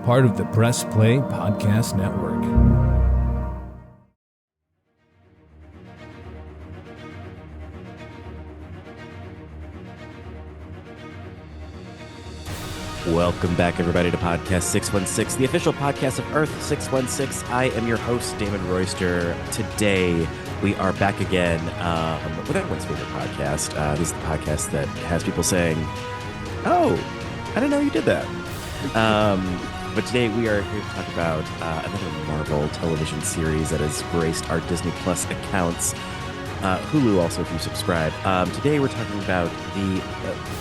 part of the Press Play Podcast Network. Welcome back, everybody, to Podcast 616, the official podcast of Earth 616. I am your host, Damon Royster. Today, we are back again with everyone's favorite podcast. This is the podcast that has people saying, "Oh, I didn't know you did that." But today, we are here to talk about another Marvel television series that has graced our Disney Plus accounts. Hulu also, if you subscribe. Today we're talking about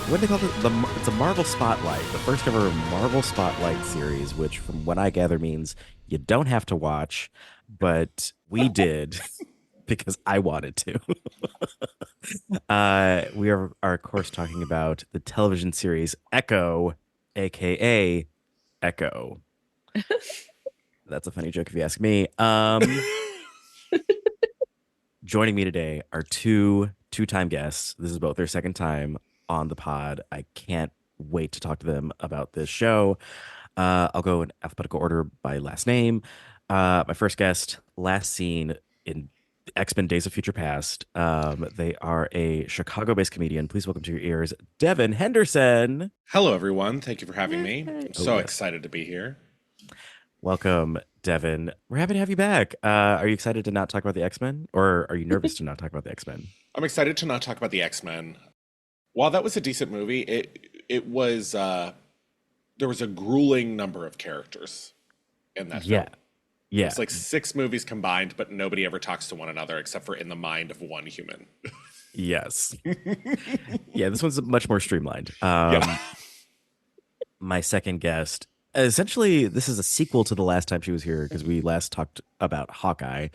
what do they call it? It's a Marvel Spotlight, the first ever Marvel Spotlight series, which from what I gather means you don't have to watch, but we did because I wanted to. We are, of course, talking about the television series Echo, aka Echo. That's a funny joke if you ask me. Joining me today are two-time guests. This is both their second time on the pod. I can't wait to talk to them about this show. I'll go in alphabetical order by last name. My first guest, last seen in X-Men Days of Future Past. They are a Chicago-based comedian. Please welcome to your ears, Devin Henderson. Hello, everyone. Thank you for having me. I'm so yes. excited to be here. Welcome, Devin. We're happy to have you back. Are you excited to not talk about the X-Men, or are you nervous to not talk about the X-Men? I'm excited to not talk about the X-Men. While that was a decent movie, it was there was a grueling number of characters in that film. Yeah. It's like 6 movies combined, but nobody ever talks to one another except for in the mind of one human. Yes. Yeah, this one's much more streamlined. My second guest, essentially, this is a sequel to the last time she was here because we last talked about Hawkeye.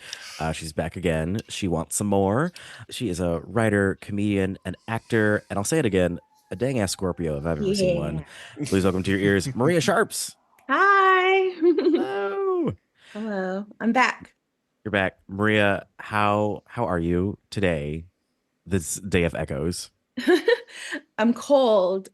She's back again. She wants some more. She is a writer, comedian, an actor, and I'll say it again, a dang-ass Scorpio if I've ever seen one. Please welcome to your ears, Maria Sharps. Hi. Hello. Hello. I'm back. You're back. Maria, how are you today, this day of Echoes? I'm cold.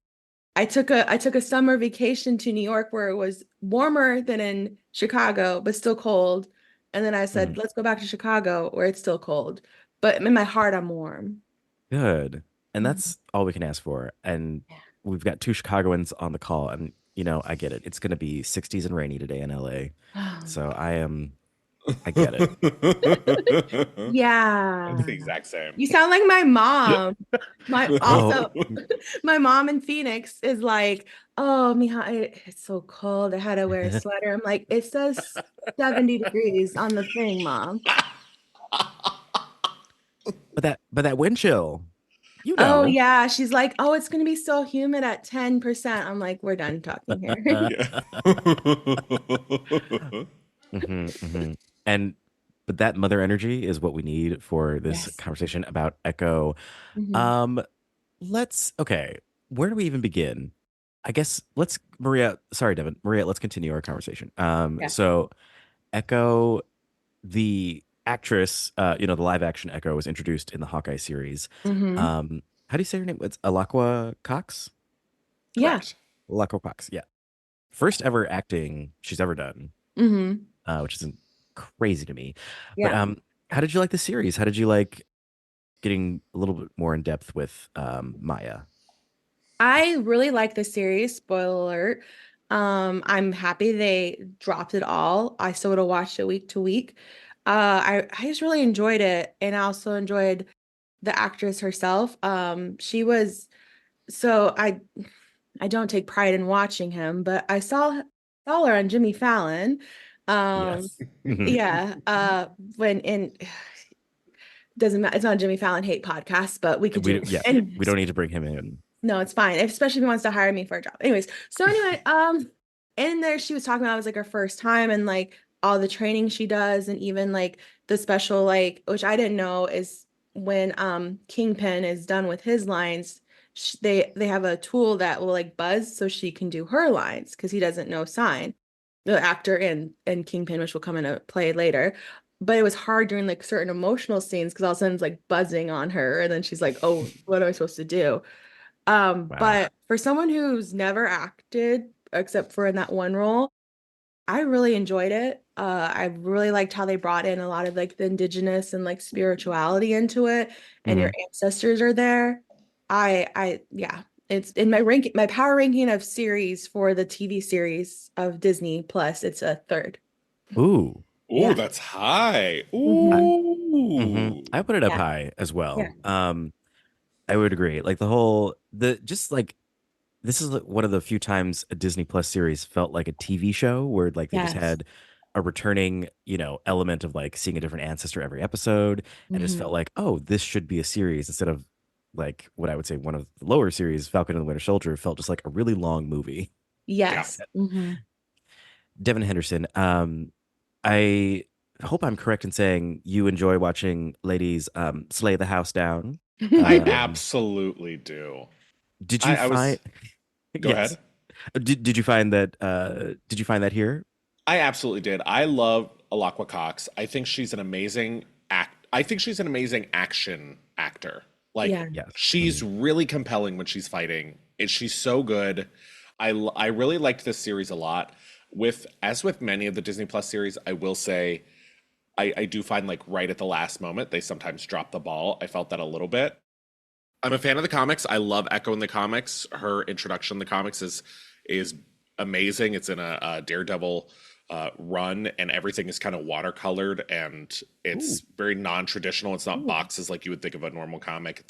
I took a summer vacation to New York where it was warmer than in Chicago, but still cold. And then I said, let's go back to Chicago where it's still cold. But in my heart, I'm warm. Good. And that's all we can ask for. And we've got 2 Chicagoans on the call. And, you know, I get it. It's going to be 60s and rainy today in LA. So I get it. Yeah. It's the exact same. You sound like my mom. My mom in Phoenix is like, oh, Mija, it's so cold. I had to wear a sweater. I'm like, it says 70 degrees on the thing, Mom. But that wind chill, you know. Oh yeah, she's like, oh, it's gonna be so humid at 10%. I'm like, we're done talking here. But that mother energy is what we need for this conversation about Echo. Okay, where do we even begin? I guess Devin, let's continue our conversation. So Echo, the actress, the live action Echo was introduced in the Hawkeye series. How do you say her name? It's Alaqua Cox? Yeah. Alaqua Cox, yeah. First ever acting she's ever done, which isn't crazy to me. Yeah. But how did you like the series? How did you like getting a little bit more in depth with Maya? I really like the series. Spoiler alert. I'm happy they dropped it all. I still would have watched it week to week. I just really enjoyed it, and I also enjoyed the actress herself. She was I don't take pride in watching him, but I saw her on Jimmy Fallon. Yes. Yeah. When in doesn't matter. It's not a Jimmy Fallon hate podcast, but we could do. We don't need to bring him in. No, it's fine. Especially if he wants to hire me for a job. Anyways, so anyway, in there she was talking about it was like her first time and like all the training she does, and even like the special which I didn't know is when Kingpin is done with his lines, they have a tool that will like buzz so she can do her lines because he doesn't know sign, the actor and Kingpin, which will come into play later. But it was hard during like certain emotional scenes because all of a sudden it's like buzzing on her, and then she's like, "Oh, what am I supposed to do?" Wow. But for someone who's never acted except for in that one role, I really enjoyed it. I really liked how they brought in a lot of like the indigenous and like spirituality into it, and Hmm. your ancestors are there. Yeah, it's in my ranking, my power ranking of series for the TV series of Disney Plus. It's a third. Ooh. Ooh, Yeah. that's high. Hmm. I put it up Yeah. high as Yeah. well. I would agree. Like the just like this is like one of the few times a Disney Plus series felt like a TV show where like they just Yes. had a returning, element of like seeing a different ancestor every episode, and just felt Hmm. like, oh, this should be a series instead of like what I would say one of the lower series, Falcon and the Winter Soldier, felt just like a really long movie. Yeah. Yes. Hmm. Devin Henderson, I hope I'm correct in saying you enjoy watching ladies slay the house down. I Um, absolutely do. did you I find was, go yes. ahead. Did you find that did you find that here? I absolutely did. I love Alaqua Cox. I think she's an amazing I think she's an amazing action actor. Like Yeah. Yes. she's Mhm. really compelling when she's fighting. She's so good. I really liked this series a lot. With as with many of the Disney Plus series, I will say I do find like right at the last moment they sometimes drop the ball. I felt that a little bit. I'm a fan of the comics. I love Echo in the comics. Her introduction in the comics is amazing. It's in a Daredevil run, and everything is kind of watercolored, and Ooh. it's very non-traditional. It's not boxes like you would think of a normal comic.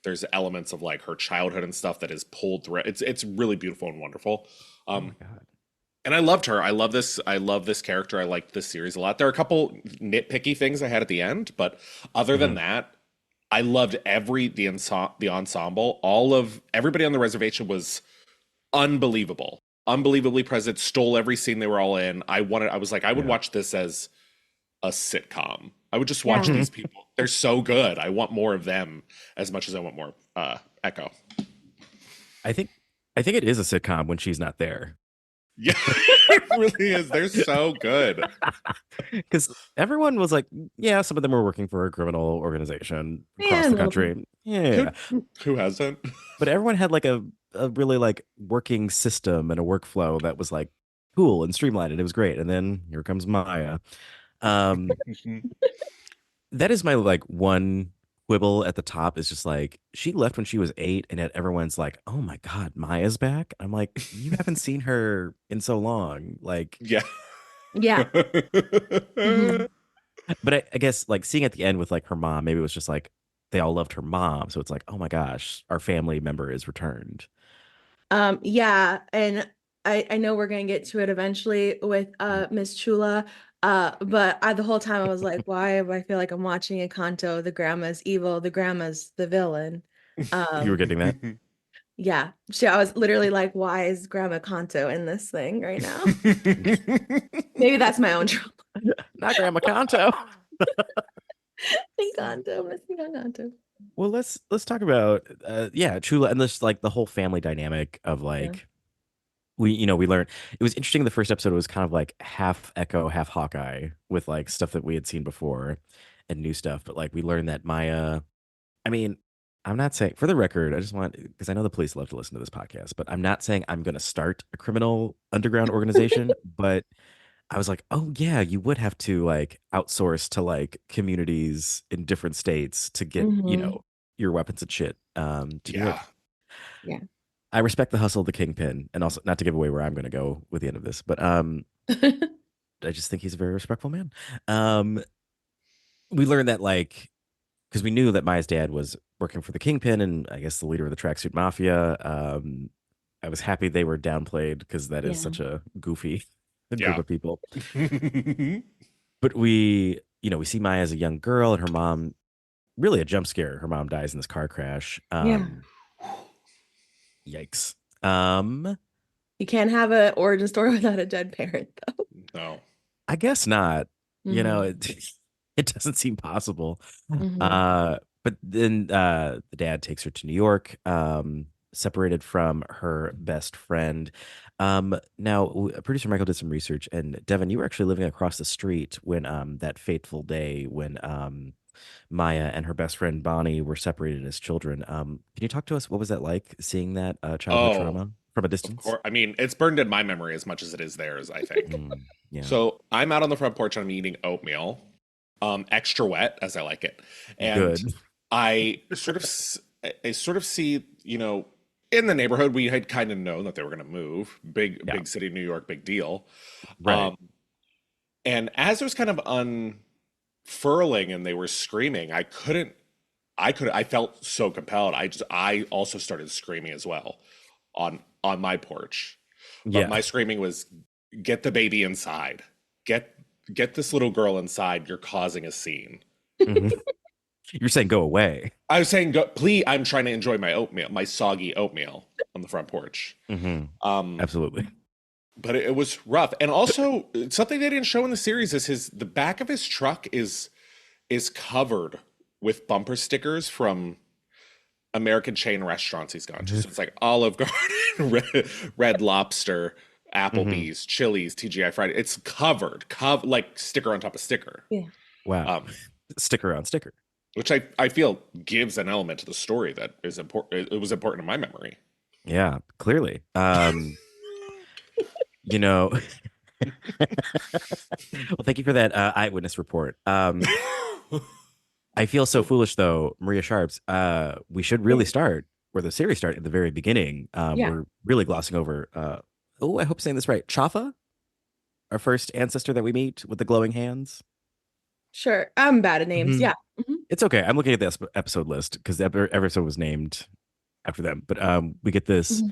There's elements of like her childhood and stuff that is pulled through. It's really beautiful and wonderful. Oh my Um, God. and I loved her. I love this. I love this character. I liked this series a lot. There are a couple nitpicky things I had at the end, but other than Mhm. that, I loved the ensemble. All of everybody on the reservation was unbelievable, unbelievably present. Stole every scene they were all in. I was like, I would Yeah. watch this as a sitcom. I would just watch Yeah. these people. They're so good. I want more of them as much as I want more Echo. I think I think it is a sitcom when she's not there. Yeah, it really is. They're so good. Because everyone was like, yeah, some of them were working for a criminal organization across And the a little bit. country. Yeah. Who who hasn't? But everyone had like a really like working system and a workflow that was like cool and streamlined, and it was great. And then here comes Maya. Um, that is my like one quibble at the top is just like she left when she was 8, and yet everyone's like, oh my God, Maya's back. I'm like, you haven't seen her in so long. Like, Yeah. Yeah. Hmm. but I guess like seeing at the end with like her mom, maybe it was just like they all loved her mom. So it's like, oh my gosh, our family member is returned. Yeah, and I know we're gonna get to it eventually with Miss Chula. But the whole time I was like, why do I feel like I'm watching a Encanto? The grandma's evil, the grandma's the villain. You were Um, getting that? yeah. So I was literally like, why is Grandma Kanto in this thing right now? Maybe that's my own trauma. Not Grandma Kanto. Encanto, missing Encanto. Well, let's talk about yeah, Chula and this like the whole family dynamic of Yeah. like we learned it was interesting. The first episode was kind of like half Echo, half Hawkeye with like stuff that we had seen before and new stuff. But like we learned that Maya, I mean, I'm not saying for the record, I just want because I know the police love to listen to this podcast, but I'm not saying I'm going to start a criminal underground organization. But I was like, oh yeah, you would have to like outsource to like communities in different states to get, Hmm. your weapons and shit to do it. Yeah. Yeah. I respect the hustle of the kingpin, and also not to give away where I'm going to go with the end of this, but I just think he's a very respectful man. Um, we learned that like because we knew that Maya's dad was working for the kingpin and I guess the leader of the tracksuit mafia. I was happy they were downplayed because that is Yeah. such a goofy group Yeah. of people. But we see Maya as a young girl and her mom, really a jump scare. Her mom dies in this car crash. Yeah. Yikes. You can't have an origin story without a dead parent, though. No. I guess not. Hmm. It it doesn't seem possible. Hmm. But then the dad takes her to New York, separated from her best friend. Now, producer Michael did some research, and Devin, you were actually living across the street when that fateful day when Maya and her best friend Bonnie were separated as children. Can you talk to us? What was that like seeing that childhood Oh, trauma from a Of distance. course. I mean, it's burned in my memory as much as it is theirs, I think. Yeah. So I'm out on the front porch and I'm eating oatmeal, extra wet as I like it. And Good. I sort of see, in the neighborhood, we had kind of known that they were going to move. Yeah. Big city, New York, big deal. Right. And as it was kind of unfurling and they were screaming, I felt so compelled. I also started screaming as well on my porch. But Yeah. my screaming was, get the baby inside. Get this little girl inside. You're causing a scene. Mhm. You're saying go away. I was saying, go, please, I'm trying to enjoy my oatmeal, my soggy oatmeal on the front porch. Absolutely. But it was rough. And also something they didn't show in the series is the back of his truck is covered with bumper stickers from American chain restaurants he's gone to. So it's like Olive Garden, Red Lobster, Applebee's, Chili's, TGI Friday. It's covered, like sticker on top of sticker. Yeah. Wow. Sticker on sticker. Which I feel gives an element to the story that is important. It was important in my memory. Yeah, clearly. You know, well, thank you for that eyewitness report. I feel so foolish though, Maria Sharps. We should really start where the series started at the very beginning. We're really glossing over. I hope I'm saying this right. Chafa, our first ancestor that we meet with the glowing hands. Sure. I'm bad at names. Mhm. Yeah. It's okay. I'm looking at this episode list because the episode was named after them. But we get this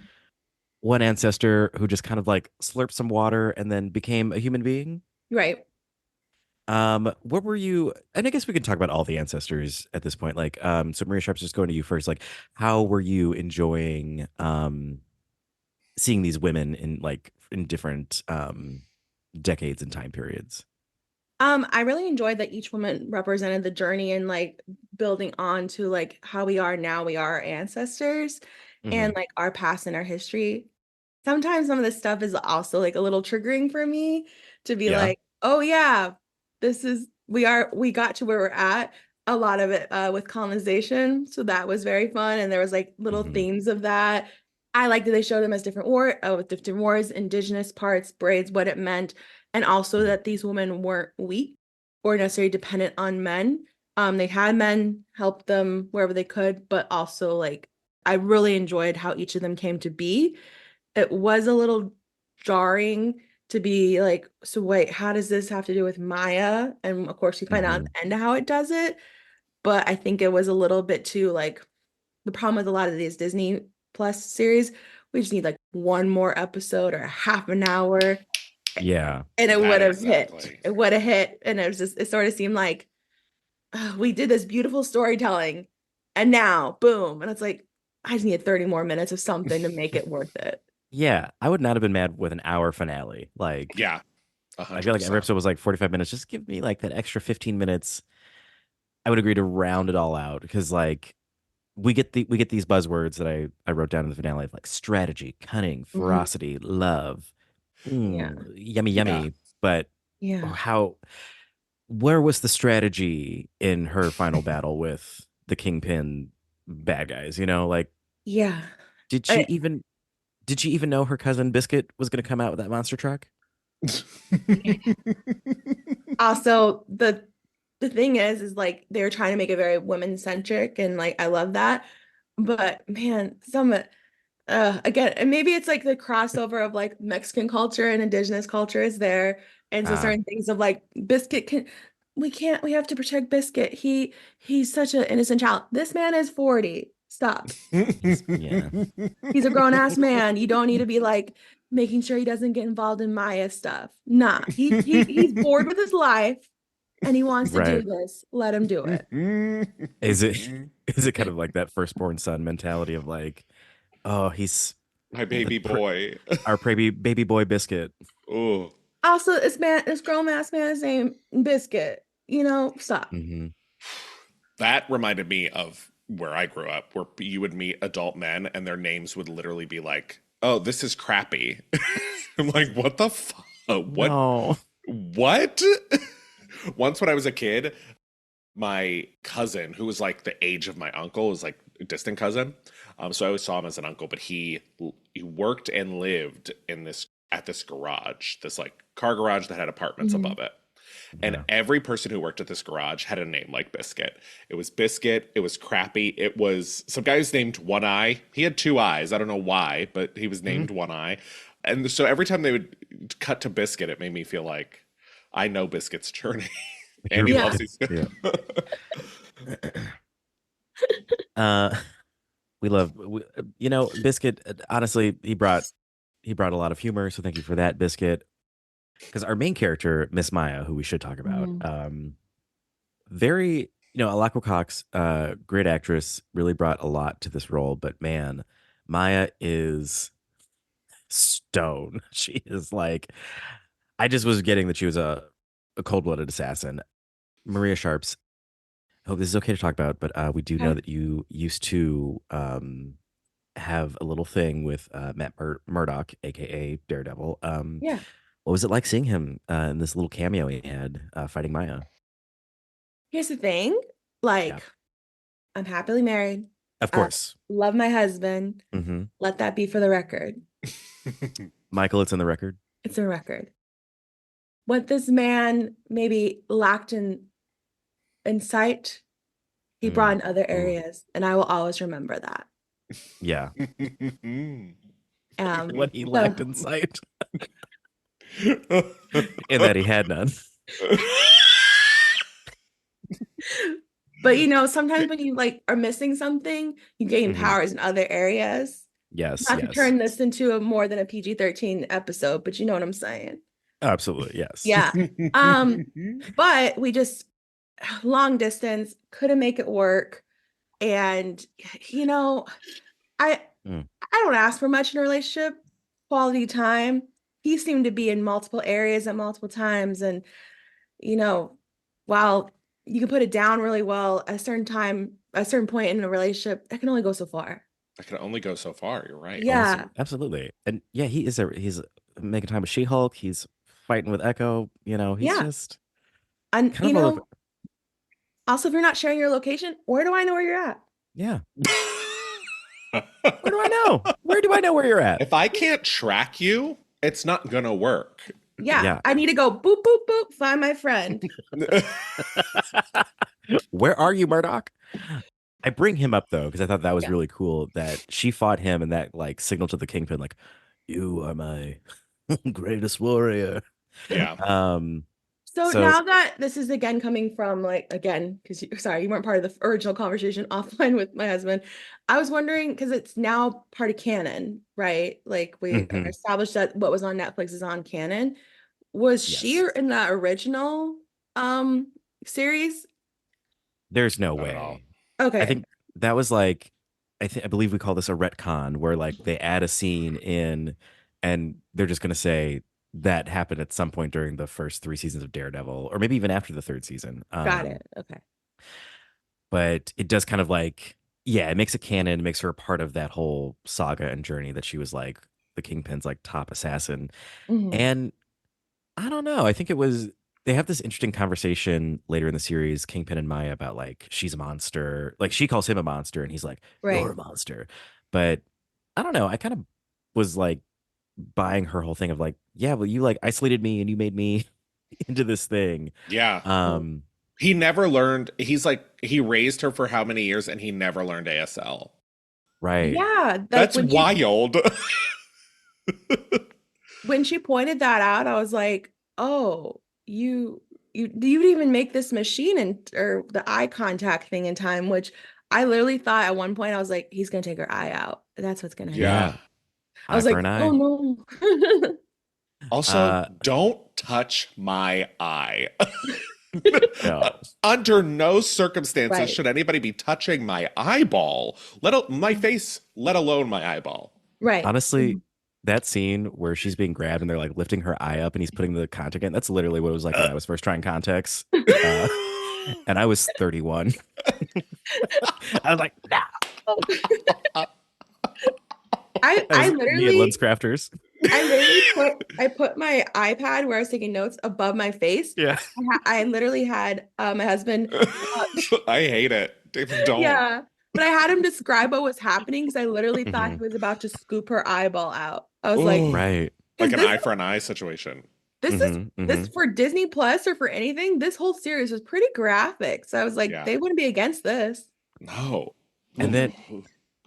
one ancestor who just kind of like slurped some water and then became a human being. Right. What were you? And I guess we can talk about all the ancestors at this point. Like, so Maria Sharp's just going to you first. Like, how were you enjoying seeing these women in different decades and time periods? I really enjoyed that each woman represented the journey and like building on to like how we are now. We are our ancestors and like our past and our history. Sometimes some of this stuff is also like a little triggering for me to be like, oh yeah, we got to where we're at. A lot of it with colonization. So that was very fun. And there was like little themes of that. I like that they showed them as different wars, indigenous parts, braids, what it meant. And also that these women weren't weak or necessarily dependent on men. They had men help them wherever they could, but also like I really enjoyed how each of them came to be. It was a little jarring to be like, so wait, how does this have to do with Maya? And of course, you find out at the end how it does it. But I think it was a little bit too like the problem with a lot of these Disney Plus series, we just need like one more episode or a half an hour. Yeah. And it would have exactly. hit. It would have hit. And it sort of seemed like we did this beautiful storytelling and now boom. And it's like, I just need 30 more minutes of something to make it worth it. Yeah. I would not have been mad with an hour finale. Like, Yeah. 100%. I feel like every episode was like 45 minutes. Just give me like that extra 15 minutes. I would agree to round it all out because like we get these buzzwords that I wrote down in the finale of like strategy, cunning, ferocity, love. Yummy. Yeah. But Yeah. where was the strategy in her final battle with the Kingpin bad guys? Like, Yeah. did she even know her cousin Biscuit was going to come out with that monster truck? Also, the thing is like they're trying to make it very women centric, and like I love that. But man, again, and maybe it's like the crossover of like Mexican culture and indigenous culture is there, and so certain things of like Biscuit we have to protect Biscuit. He's such an innocent child. This man is 40. Stop. Yeah. He's a grown-ass man. You don't need to be like making sure he doesn't get involved in Maya stuff. Nah, he's bored with his life and he wants to do this. Let him do it. Is it kind of like that firstborn son mentality of like, oh, he's my baby boy, our baby boy Biscuit. Oh. Also, this grown-ass man's name Biscuit. Stop. That reminded me of where I grew up, where you would meet adult men and their names would literally be like, oh, this is crappy. I'm like, what the fuck? What? No. What? Once when I was a kid, my cousin, who was like the age of my uncle, was like distant cousin. So I always saw him as an uncle, but he worked and lived in this garage, this like car garage that had apartments Mhm. above it. And every person who worked at this garage had a name like Biscuit. It was Biscuit. It was Crappy. It was some guy who's named One Eye. He had two eyes. I don't know why, but he was named One Eye. And so every time they would cut to Biscuit, it made me feel like I know Biscuit's journey. And he Yeah. loves these. We love, Biscuit. Honestly, he brought a lot of humor. So thank you for that, Biscuit. Because our main character, Miss Maya, who we should talk about, very, Alaqua Cox, great actress, really brought a lot to this role. But man, Maya is stone. She is like, I just was getting that she was a cold-blooded assassin. Maria Sharps, I hope this is okay to talk about, but we do know that you used to have a little thing with Matt Murdock, aka Daredevil. Yeah. What was it like seeing him in this little cameo he had fighting Maya? Here's the thing. Like, I'm happily married. Of course. Love my husband. Mm-hmm. Let that be for the record. Michael, it's in the record. It's a record. What this man maybe lacked in sight, he brought in other areas, and I will always remember that. Yeah. What he So- lacked in sight. In that he had none. But sometimes when you like are missing something, you gain powers in other areas. Yes. Not to Yes. turn this into a more than a PG-13 episode, but you know what I'm saying. Absolutely. Yes. Yeah. But we just long distance couldn't make it work. And I don't ask for much in a relationship. Quality time. He seemed to be in multiple areas at multiple times. And while you can put it down really well at a certain point in a relationship, that can only go so far. That can only go so far. You're right. Yeah. Absolutely. And yeah, he's making time with She-Hulk. He's fighting with Echo. He's just And kind of also, if you're not sharing your location, where do I know where you're at? yeah. Where do I know? Where do I know where you're at? If I can't track you, it's not gonna work. Yeah. I need to go boop, boop, boop, find my friend. Where are you, Murdoch? I bring him up though because I thought that was really cool that she fought him and that like signal to the Kingpin like, you are my greatest warrior. Yeah. So now that this is again coming from because you weren't part of the original conversation offline with my husband, I was wondering because it's now part of canon, right? Like we established that what was on Netflix is on canon. Was she in that original series? There's no Not at way. all. Okay. I think that was like I believe we call this a retcon where like they add a scene in and they're just gonna say that happened at some point during the first 3 seasons of Daredevil, or maybe even after the 3rd season. Got it. Okay. But it does kind of like, it makes it canon, makes her a part of that whole saga and journey that she was like the Kingpin's like top assassin. And I don't know. I think they have this interesting conversation later in the series, Kingpin and Maya, about like she's a monster. Like she calls him a monster and he's like, you're a monster. But I don't know. I kind of was like buying her whole thing of like, well, you like isolated me and you made me into this thing. Yeah. He never learned. He's like, he raised her for how many years and he never learned ASL. Right. Yeah. That's wild. When she pointed that out, I was like, oh, you didn't even make this machine or the eye contact thing in time, which I literally thought at one point I was like, he's gonna take her eye out. That's what's gonna happen. Yeah. I was like, oh no. Also, don't touch my eye. No. Under no circumstances should anybody be touching my eyeball, my face, let alone my eyeball. Right. Honestly, that scene where she's being grabbed and they're like lifting her eye up and he's putting the contact in, that's literally what it was like when I was first trying contacts. And I was 31. I was like, nah. I literally Lens crafters. I put my iPad where I was taking notes above my face. Yeah. I literally had my husband. I hate it. Don't. Yeah. but I had him describe what was happening because I literally thought he Mhm. was about to scoop her eyeball out. I was like, Oh, Right. like because an this eye for an eye situation. this is Hmm. this Hmm. for Disney Plus or for anything, this whole series was pretty graphic. So I was like, Yeah. they wouldn't be against this. No. And Ooh.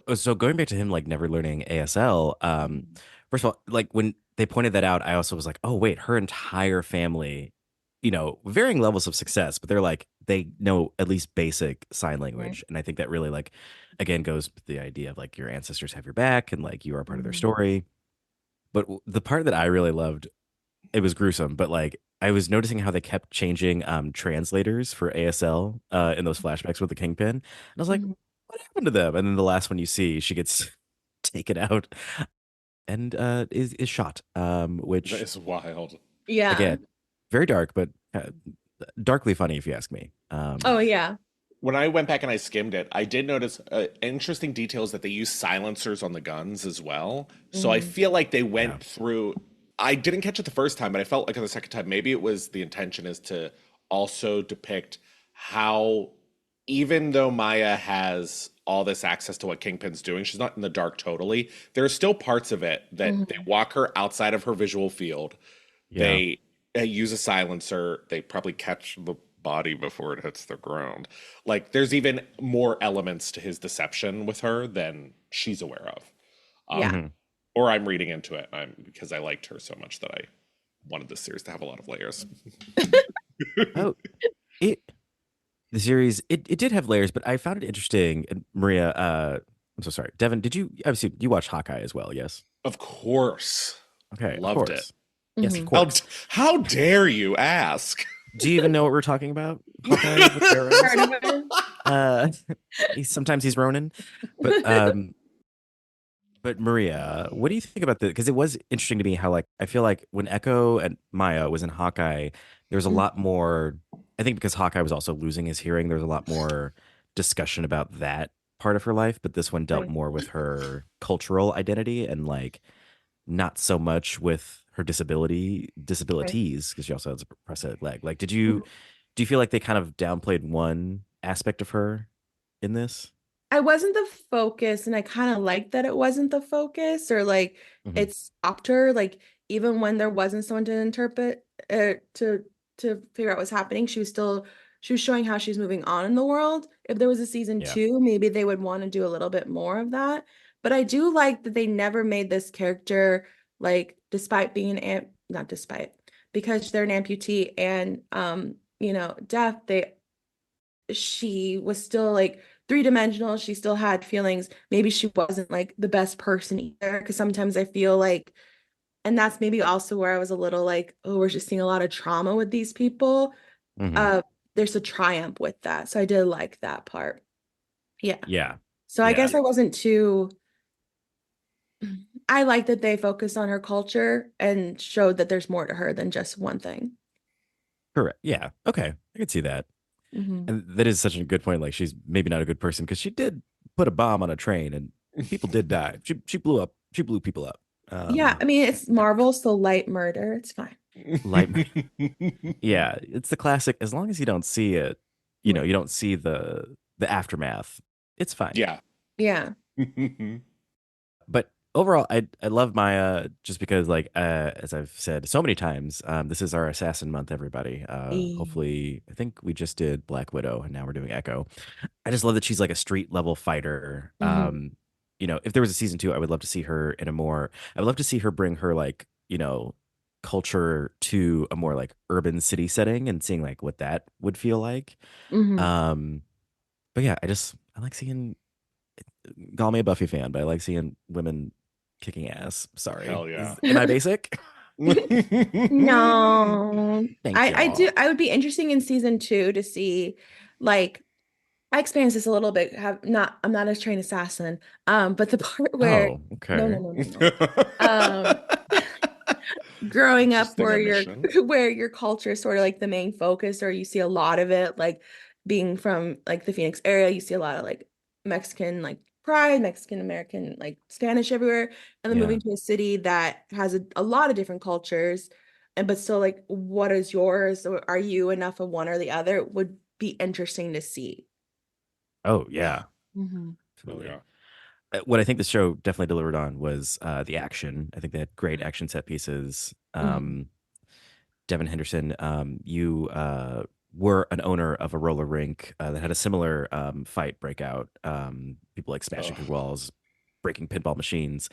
then, so going back to him like never learning ASL, first of all, like when they pointed that out, I also was like, oh wait, her entire family, varying levels of success, but they're like they know at least basic sign Right. language, and I think that really like again goes with the idea of like your ancestors have your back and like you are part of their Mhm. story. But the part that I really loved, it was gruesome, but like I was noticing how they kept changing translators for ASL in those flashbacks with the Kingpin. And I was like, Mhm. what happened to them? And then the last one you see, she gets taken out and is shot. That Which is wild. Yeah. again, very dark, but darkly funny if you ask me. Oh yeah. When I went back and I skimmed it, I did notice interesting details that they use silencers on the guns as well. So I Mhm. feel like they Yeah. went through. I didn't catch it the first time, but I felt like on the second time, maybe it was the intention is to also depict how, even though Maya has all this access to what Kingpin's doing, she's not in the dark totally. There are still parts of it that they Mhm. walk her outside of her visual field. Yeah. They use a silencer. They probably catch the body before it hits the ground. Like there's even more elements to his deception with her than she's aware of. Yeah. Um, Hmm. or I'm reading into it because I liked her so much that I wanted this series to have a lot of layers. Oh, it the series it did have layers, but I found it interesting. And Maria, I'm so sorry, Devin. Did you obviously you watch Hawkeye as well? Yes. Of course, Okay, of loved it. course. Yes, of Mhm. How course. how dare you ask? Do you even know what we're talking about? Hawkeye with arrows? Heard of it? Uh, sometimes he's Ronin, but Maria, what do you think about the? Because it was interesting to me how like I feel like when Echo and Maya was in Hawkeye, there was a Mhm. lot more. I think because Hawkeye was also losing his hearing, there was a lot more discussion about that part of her life. But this one dealt Right. more with her cultural identity and like not so much with her Right. disabilities because she also has a prosthetic leg. Like, Mhm. do you feel like they kind of downplayed one aspect of her in this? I wasn't the focus, and I kind of like that it wasn't the focus, or like Hmm. it stopped her. Like even when there wasn't someone to interpret to figure out what's happening, she was showing how she's moving on in the world. If there was a season Yeah. two, maybe they would want to do a little bit more of that. But I do like that they never made this character like despite being not despite because they're an amputee and deaf, she was still like three-dimensional. She still had feelings. Maybe she wasn't like the best person either. Because sometimes I feel like, and that's maybe also where I was a little like, oh, we're just seeing a lot of trauma with these people. Hmm. Uh, there's a triumph with that. So I did like that part. Yeah. Yeah. So I Yeah. guess I wasn't too, I like that they focused on her culture and showed that there's more to her than just one thing. Correct. Yeah. Okay. I can see that. Hmm. And that is such a good point. Like she's maybe not a good person because she did put a bomb on a train and people did die. She blew people up. Yeah. I mean, it's Marvel, so light murder. It's fine. Like yeah, it's the classic. As long as you don't see it, Right. you don't see the aftermath. It's fine. Yeah. Yeah. But overall, I love Maya just because, like, as I've said so many times, this is our assassin month. Everybody, hopefully, I think we just did Black Widow, and now we're doing Echo. I just love that she's like a street level fighter. Hmm. If there was a season two, I would love to see her in a more. I would love to see her bring her like culture to a more like urban city setting and seeing like what that would feel like. Hmm. Um, but yeah, I like seeing call me a Buffy fan, but I like seeing women kicking ass. Sorry. Hell yeah. Am I basic? No. Thank I y'all. do I would be interesting in season two to see like I experienced this a little bit. I'm not a trained assassin. But the part where Oh, no, no, okay. no, no, no. Um growing up Interesting where omission. where your culture is sort of like the main focus, or you see a lot of it, like being from like the Phoenix area, you see a lot of like Mexican like pride, Mexican American, like Spanish everywhere, and then Yeah. moving to a city that has a lot of different cultures, and but still like what is yours? Or are you enough of one or the other? Would be interesting to see. Oh, Yeah. yeah. Hmm. Oh absolutely. yeah. What I think the show definitely delivered on was the action. I think they had great action set pieces. Mhm. Devin Henderson, you were an owner of a roller rink that had a similar fight breakout. People like smashing through Ugh. walls, breaking pinball machines.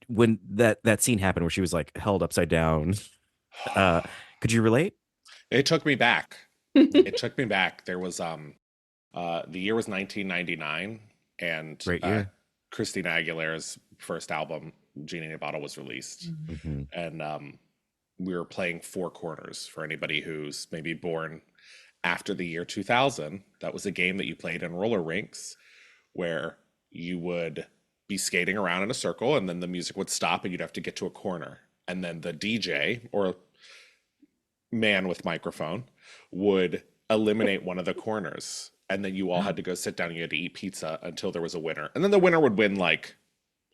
When that scene happened where she was like held upside down, uh, could you relate? It took me back. It took me back. There was the year was 1999, and Great year. Christina Aguilera's first album, Genie in a Bottle, was released, Mhm. Hmm. and we were playing Four Corners. For anybody who's maybe born after the year 2000, that was a game that you played in roller rinks where you would be skating around in a circle, and then the music would stop and you'd have to get to a corner, and then the DJ or man with microphone would eliminate one of the corners, and then you all had to go sit down and you had to eat pizza until there was a winner, and then the winner would win like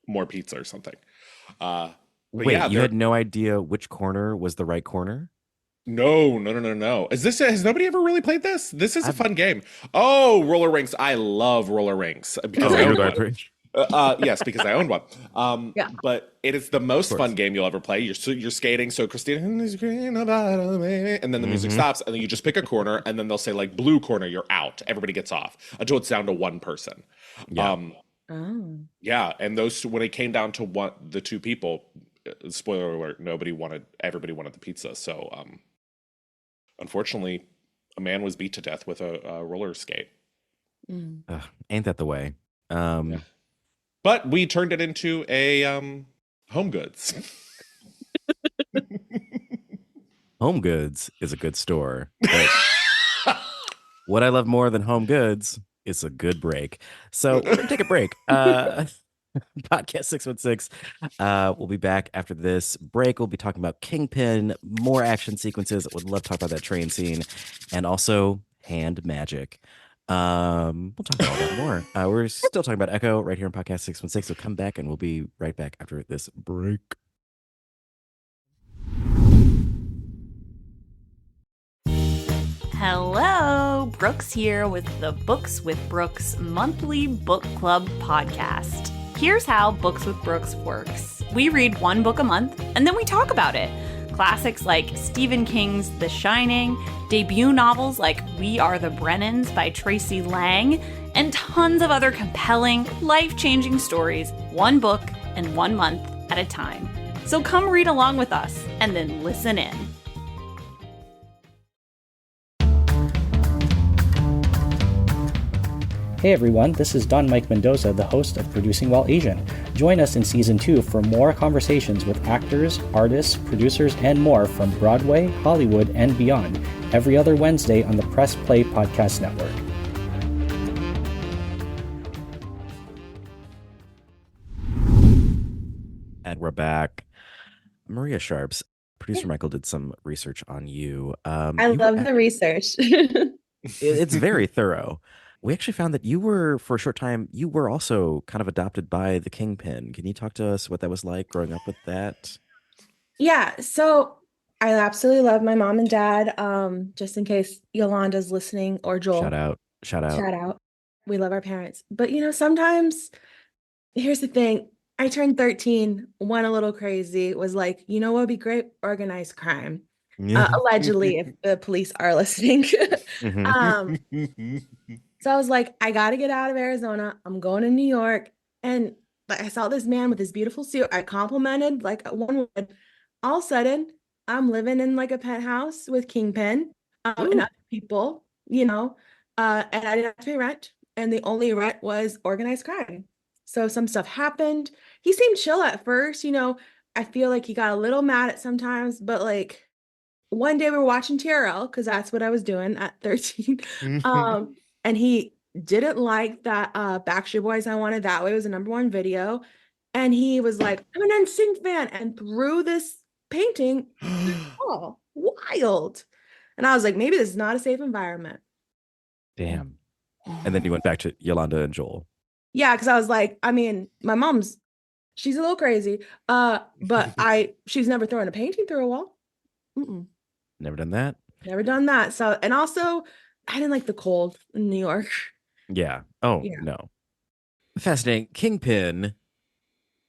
more pizza or something. But Wait, yeah, you there. had no idea which corner was the right corner? No, no, no, no, no. Is this? Has nobody ever really played this? This is a I've fun game. Oh, roller rinks! I love roller rinks because Oh, I you're own the right one. person. Yes, because I own one. Yeah. But it is the Of most fun course. game you'll ever play. You're skating, so Christina, and then the music Hmm. stops, and then you just pick a corner, and then they'll say like blue corner, you're out. Everybody gets off until it's down to one person. Yeah. Um, Oh. yeah, and those when it came down to the two people, spoiler alert, everybody wanted the pizza. So unfortunately, a man was beat to death with a roller skate. Mm. Ugh, ain't that the way? Yeah. Um, But we turned it into a home goods. Home Goods is a good store, but what I love more than Home Goods is a good break. So we're gonna take a break. Podcast 616. We'll be back after this break. We'll be talking about Kingpin, more action sequences. Would love to talk about that train scene, and also hand magic. We'll talk about all that and more. We're still talking about Echo right here on Podcast 616. So come back, and we'll be right back after this break. Hello, Brooks here with the Books with Brooks monthly book club podcast. Here's how Books with Brooks works. We read one book a month and then we talk about it. Classics like Stephen King's The Shining, debut novels like We Are the Brennans by Tracy Lang, and tons of other compelling, life-changing stories, one book and 1 month at a time. So come read along with us and then listen in. Hey everyone, this is Don Mike Mendoza, the host of Producing While Asian. Join us in Season 2 for more conversations with actors, artists, producers, and more from Broadway, Hollywood, and beyond, every other Wednesday on the Press Play Podcast Network. And we're back. Maria Sharps, producer Michael did some research on you. I You were love the research. it's very thorough. We actually found that you were, for a short time, you were also kind of adopted by the Kingpin. Can you talk to us what that was like growing up with that? Yeah, so I absolutely love my mom and dad. Just in case Yolanda's listening or Shout Joel, out. Shout out. shout out. We love our parents. But sometimes here's the thing. I turned 13, went a little crazy, was like, you know what would be great? Organized crime. Allegedly, if the police are listening. Mhm. Um, so I was like, I gotta get out of Arizona. I'm going to New York. And like I saw this man with his beautiful suit. I complimented like one would. All of a sudden, I'm living in like a penthouse with Kingpin and Ooh. other people, and I didn't have to pay rent. And the only rent was organized crime. So some stuff happened. He seemed chill at first, I feel like he got a little mad at sometimes, but like one day we were watching TRL because that's what I was doing at 13. And he didn't like that Backstreet Boys I Wanted That Way was the number one video. And he was like, I'm an NSYNC fan, and threw this painting. Oh, wild. And I was like, maybe this is not a safe environment. Damn. And then you went back to Yolanda and Joel. Yeah, because I was like, I mean, my mom's, she's a little crazy. But she's never thrown a painting through a wall. Mm-mm. Never done that. Never done that. So, and also, I didn't like the cold in New York. Yeah. Oh, Yeah. no. Fascinating. Kingpin,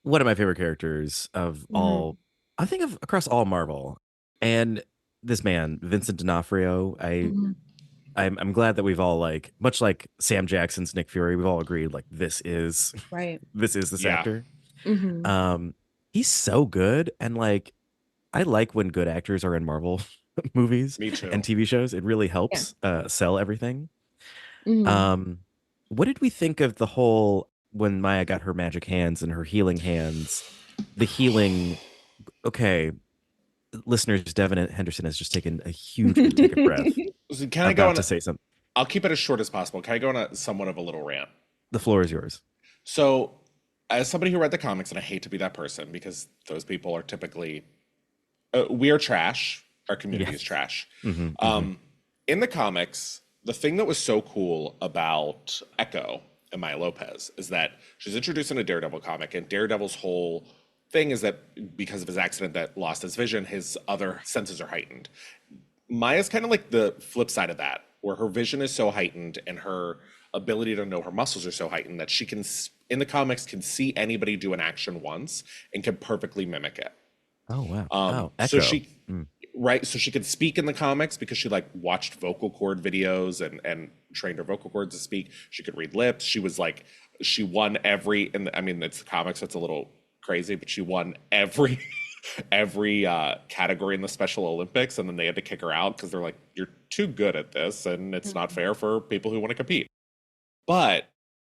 one of my favorite characters of all, I think of across all Marvel. And this man, Vincent D'Onofrio, I'm glad that we've all like, much like Sam Jackson's Nick Fury, we've all agreed like Right. this is this Yeah. actor. Mm-hmm. He's so good, and like I like when good actors are in Marvel movies Me too. and TV shows. It really Yeah. helps sell everything. Mm-hmm. What did we think of the whole when Maya got her magic hands and her healing hands? The healing. Okay, listeners, Devin Henderson has just taken a huge intake of breath. So can I go About on? to say something. I'll keep it as short as possible. Can I go on a somewhat of a little rant? The floor is yours. So, as somebody who read the comics, and I hate to be that person because those people are typically we are trash. Our community is trash. In the comics, the thing that was so cool about Echo and Maya Lopez is that she's introduced in a Daredevil comic, and Daredevil's whole thing is that because of his accident that lost his vision, his other senses are heightened. Maya's kind of like the flip side of that, where her vision is so heightened and her ability to know her muscles are so heightened that she can, in the comics, can see anybody do an action once and can perfectly mimic it. Oh wow! So Echo. she, right? So she could speak in the comics because she like watched vocal cord videos and trained her vocal cords to speak. She could read lips. She was like, she won every. And I mean, it's the comics, so it's a little crazy, but she won every every category in the Special Olympics, and then they had to kick her out because they're like, you're too good at this, and it's not fair for people who want to compete. But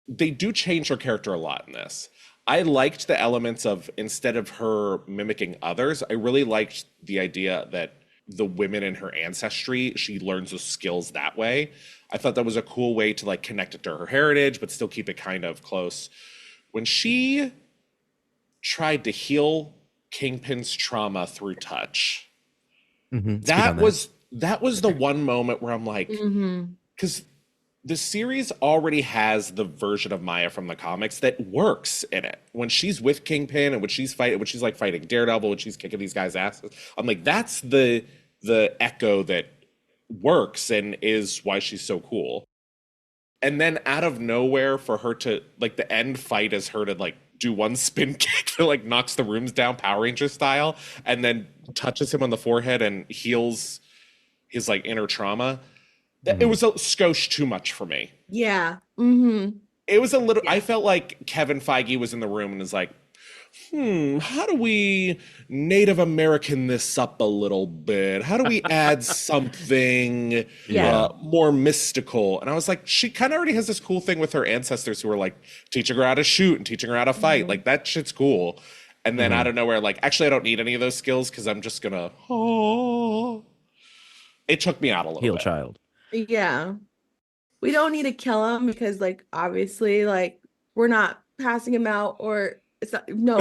they do change her character a lot in this. I liked the elements of instead of her mimicking others, I really liked the idea that the women in her ancestry, she learns those skills that way. I thought that was a cool way to like connect it to her heritage, but still keep it kind of close. When she tried to heal Kingpin's trauma through touch, that was the one moment where I'm like, because the series already has the version of Maya from the comics that works in it. When she's with Kingpin and when she's like fighting Daredevil, when she's kicking these guys' asses, I'm like, that's the Echo that works and is why she's so cool. And then out of nowhere, for her to like the end fight is her to like do one spin kick that like knocks the rooms down Power Ranger style, and then touches him on the forehead and heals his like inner trauma. It was a skosh too much for me. Yeah. It was a little. I felt like Kevin Feige was in the room and was like, how do we Native American this up a little bit? How do we add something more mystical? And I was like, she kind of already has this cool thing with her ancestors who are like teaching her how to shoot and teaching her how to fight. Like that shit's cool. And then out of nowhere, like, actually, I don't need any of those skills because I'm just gonna. It took me out a little Heal bit. child. Yeah. We don't need to kill him because, like, obviously, like, we're not passing him out, or it's not, no,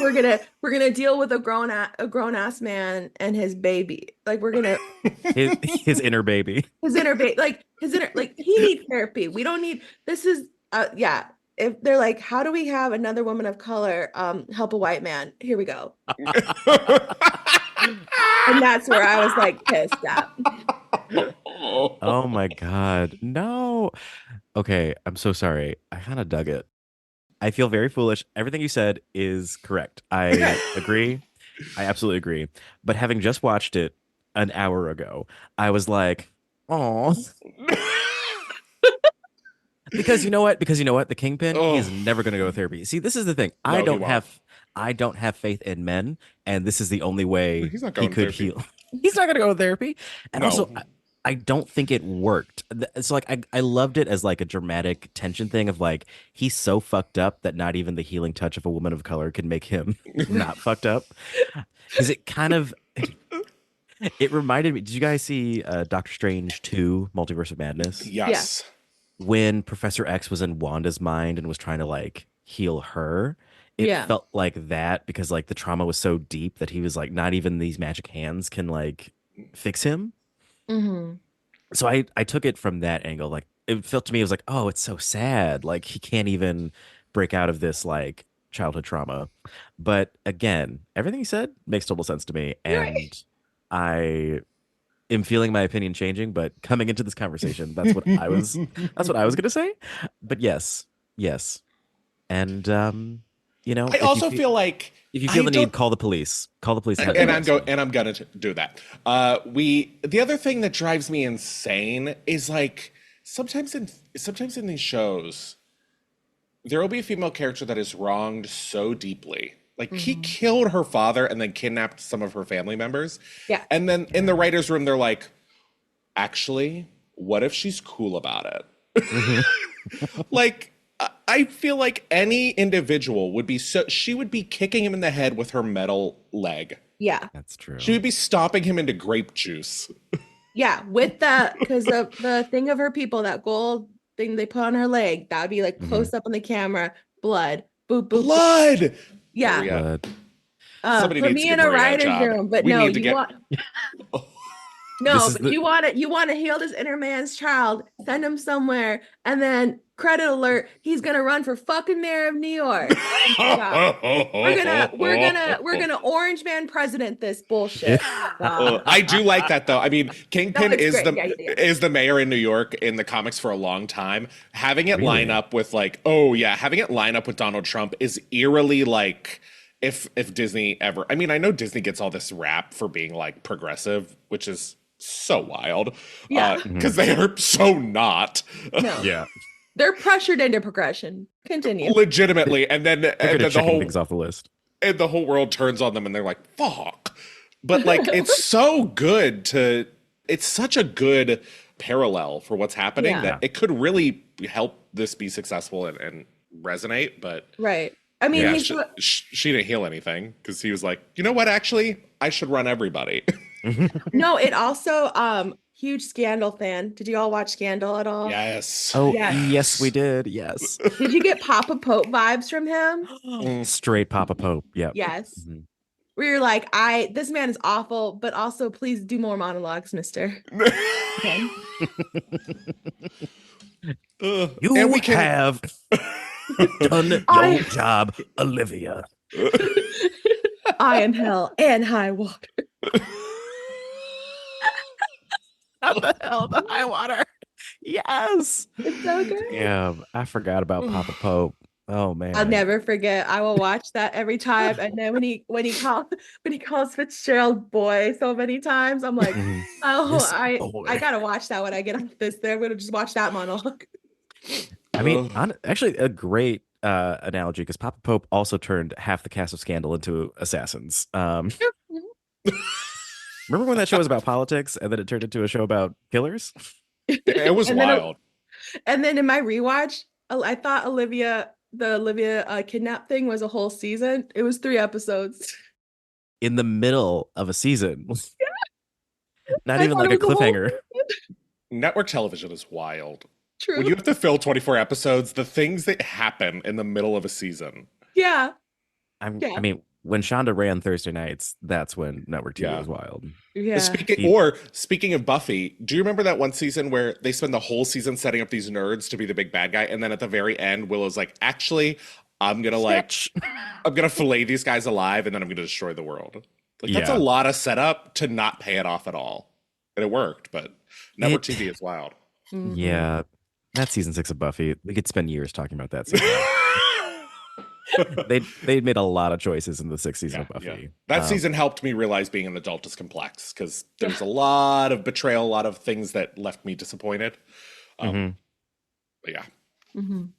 we're gonna deal with a grown ass man and his baby. Like, we're gonna his inner baby. his inner baby, like he needs therapy. We don't need. This is yeah. If they're like, how do we have another woman of color help a white man? Here we go. And that's where I was like pissed at. Oh my God. No. Okay. I'm so sorry. I kind of dug it. I feel very foolish. Everything you said is correct. I agree. I absolutely agree. But having just watched it an hour ago, I was like, oh. Because you know what? The Kingpin, he is never going to go to therapy. See, this is the thing. I don't have faith in men, and this is the only way he could heal. He's not going to go to therapy. And also, I don't think it worked. It's like I loved it as like a dramatic tension thing of like he's so fucked up that not even the healing touch of a woman of color can make him not fucked up. Because it kind of it reminded me. Did you guys see Doctor Strange 2: Multiverse of Madness? Yes. When Professor X was in Wanda's mind and was trying to like heal her, it felt like that because like the trauma was so deep that he was like, not even these magic hands can like fix him. So I took it from that angle. Like it felt to me, it was like, oh, it's so sad. Like he can't even break out of this like childhood trauma. But again, everything he said makes total sense to me. And I am feeling my opinion changing, but coming into this conversation, that's what I was gonna say. But yes. And I also feel like if you feel the need, call the police. Call the police. And I'm gonna do that. The other thing that drives me insane is like sometimes in these shows, there will be a female character that is wronged so deeply. Like he killed her father and then kidnapped some of her family members. Yeah. And then in the writer's room, they're like, actually, what if she's cool about it? Like, I feel like any individual would be she would be kicking him in the head with her metal leg. Yeah. That's true. She would be stomping him into grape juice. Yeah, with that, because the thing of her people, that gold thing they put on her leg, that would be like close up on the camera, blood, boop, boop, Blood! boop. Yeah. Blood. Somebody Put needs me to in give a Maria that writer's job. room, but We no, need to you get- want you want to heal this inner man's child, send him somewhere, and then credit alert, he's gonna run for fucking mayor of New York. We're gonna orange man president this bullshit. I do like that though. I mean, Kingpin it's is great. Yeah. is the mayor in New York in the comics for a long time. Having it line Really? up with having it line up with Donald Trump is eerily like if Disney ever. I mean, I know Disney gets all this rap for being like progressive, which is so wild. Yeah. Because they are so not. No. Yeah. They're pressured into progression. Continue. Legitimately, and then They're the checking whole things off the list. and the whole world turns on them and they're like, fuck. But like it's so good it's such a good parallel for what's happening Yeah. that it could really help this be successful and resonate. But Right. I mean, yeah, he's she didn't heal anything because he was like, you know what, actually, I should run everybody. no, it also huge Scandal fan. Did you all watch Scandal at all? Yes. Oh, Yes. yes, we did. Yes. Did you get Papa Pope vibes from him? Straight Papa Pope. Yep. Yes. Mhm. Where you're like, this man is awful, but also please do more monologues, mister. Okay. You And we can- have done I- your job, Olivia. I am hell and high water. What the hell? The high water. Yes. It's so good. Yeah, I forgot about Papa Pope. Oh man. I'll never forget. I will watch that every time. And then when he calls Fitzgerald boy so many times, I'm like, Mhm. oh, This I boy. gotta watch that when I get off this. Then I'm gonna just watch that monologue. I mean, actually, a great analogy because Papa Pope also turned half the cast of Scandal into assassins. Remember when that show was about politics and then it turned into a show about killers? It was And then wild. And then in my rewatch, I thought the Olivia kidnap thing was a whole season. It was 3 episodes. In the middle of a season. Not I even thought like a it was a whole cliffhanger. Network television is wild. True. When you have to fill 24 episodes, the things that happen in the middle of a season. Yeah. I Yeah. mean, when Shonda ran Thursday nights, that's when network TV Yeah. was wild. Yeah. Speaking of Buffy, do you remember that one season where they spend the whole season setting up these nerds to be the big bad guy, and then at the very end, Willow's like, "Actually, I'm gonna fillet these guys alive, and then I'm gonna destroy the world." Like that's Yeah. a lot of setup to not pay it off at all, and it worked. But network TV is wild. Mhm. Yeah. That's season 6 of Buffy. We could spend years talking about that season. they made a lot of choices in the 6th season of Buffy. Yeah. That season helped me realize being an adult is complex because there's a lot of betrayal, a lot of things that left me disappointed. Mhm. But yeah. Mhm.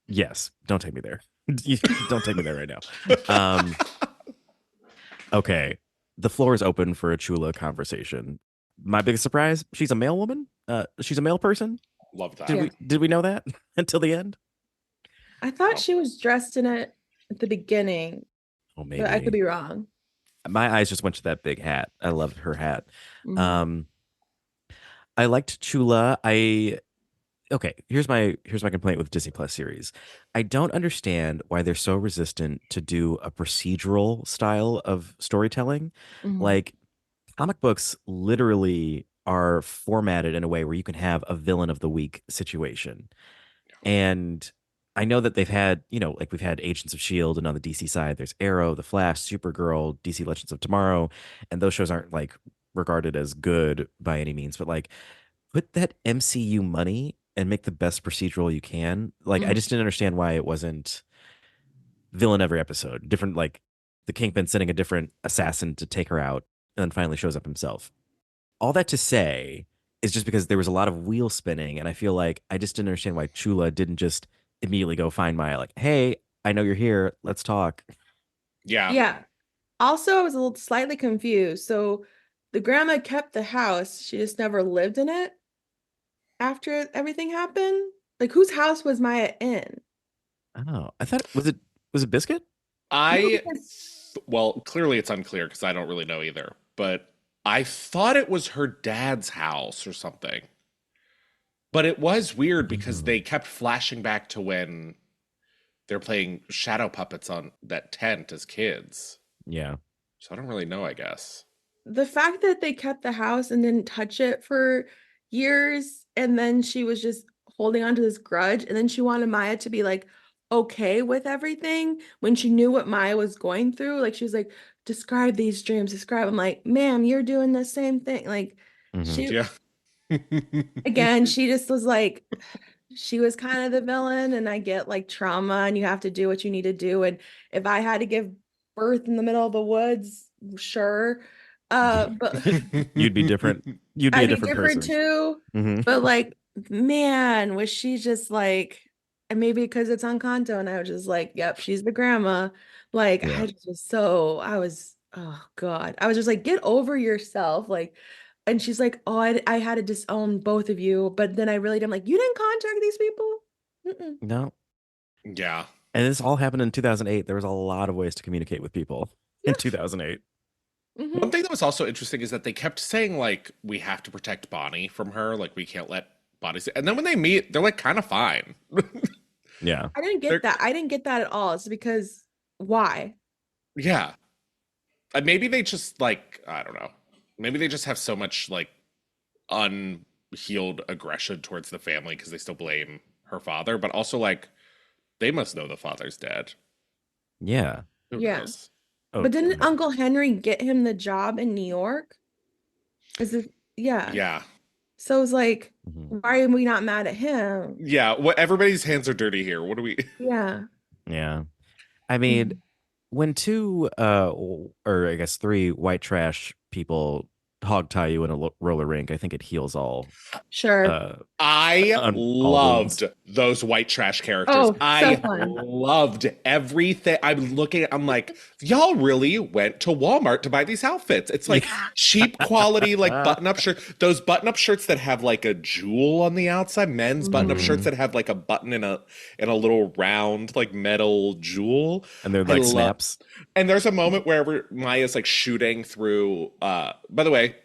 Yes, don't take me there. Don't take me there right now. Okay, the floor is open for a Chula conversation. My biggest surprise: she's a male woman. She's a male person. Love that. Did we know that until the end? I thought she was dressed in it at the beginning, Oh, maybe but I could be wrong. my eyes just went to that big hat. I loved her hat. Mhm. I liked Chula. Okay, here's my complaint with Disney Plus series. I don't understand why they're so resistant to do a procedural style of storytelling. Mhm. Like comic books literally are formatted in a way where you can have a villain of the week situation. And I know that they've had, like we've had Agents of S.H.I.E.L.D. and on the DC side, there's Arrow, The Flash, Supergirl, DC Legends of Tomorrow. And those shows aren't like regarded as good by any means, but like put that MCU money and make the best procedural you can. Like I Mhm. just didn't understand why it wasn't villain every episode. Different, like the Kingpin sending a different assassin to take her out, and then finally shows up himself. All that to say is just because there was a lot of wheel spinning, and I feel like I just didn't understand why Chula didn't just immediately go find Maya. Like, hey, I know you're here. Let's talk. Yeah. Yeah. Also, I was a little slightly confused. So the grandma kept the house. She just never lived in it after everything happened. Like, whose house was Maya in? Oh, I thought was it Biscuit? Well, clearly it's unclear because I don't really know either, but I thought it was her dad's house or something. But it was weird because they kept flashing back to when they're playing shadow puppets on that tent as kids. Yeah. So I don't really know, I guess. The fact that they kept the house and didn't touch it for years, and then she was just holding on to this grudge, and then she wanted Maya to be like okay with everything when she knew what Maya was going through. Like, she was like, describe these dreams, describe. I'm like, ma'am, you're doing the same thing. Like, she Yeah. again, she just was like, she was kind of the villain, and I get like trauma and you have to do what you need to do. And if I had to give birth in the middle of the woods, sure. But You'd be different. You'd be I'd a be different different person. too. Mhm. But like, man, was she just like, and maybe because it's on Kanto, and I was just like, yep, she's the grandma. Like, Yeah. I was, oh God. I was just like, get over yourself. Like, and she's like, oh, I had to disown both of you. But then I really didn't, like, you didn't contact these people? Mm-mm. No. Yeah. And this all happened in 2008. There was a lot of ways to communicate with people in 2008. Mhm. One thing that was also interesting is that they kept saying, like, we have to protect Bonnie from her. Like, we can't let Bonnie see. And then when they meet, they're like kind of fine. Yeah. I didn't They're- get that. I didn't get that at all. It's because why? Yeah. Maybe they just, like, I don't know. Maybe they just have so much, like, unhealed aggression towards the family because they still blame her father. But also, like, they must know the father's dead. Yeah. Who Yeah. knows? Oh, But didn't no. Uncle Henry get him the job in New York? Is it? Yeah. Yeah. So it's like, Mhm. why are we not mad at him? Yeah. What? Everybody's hands are dirty here. What do we? Yeah. Yeah. I mean, when two or I guess three white trash people hog tie you in a roller rink, I think it heals all. Sure. I all loved wounds. those white trash characters. Oh, so I fun. loved everything. I'm like, y'all really went to Walmart to buy these outfits. It's like cheap quality, like button-up shirt. Those button-up shirts that have like a jewel on the outside, men's button-up shirts that have like a button in a little round, like metal jewel. And they're like snaps. And there's a moment where Maya's like shooting through, by the way,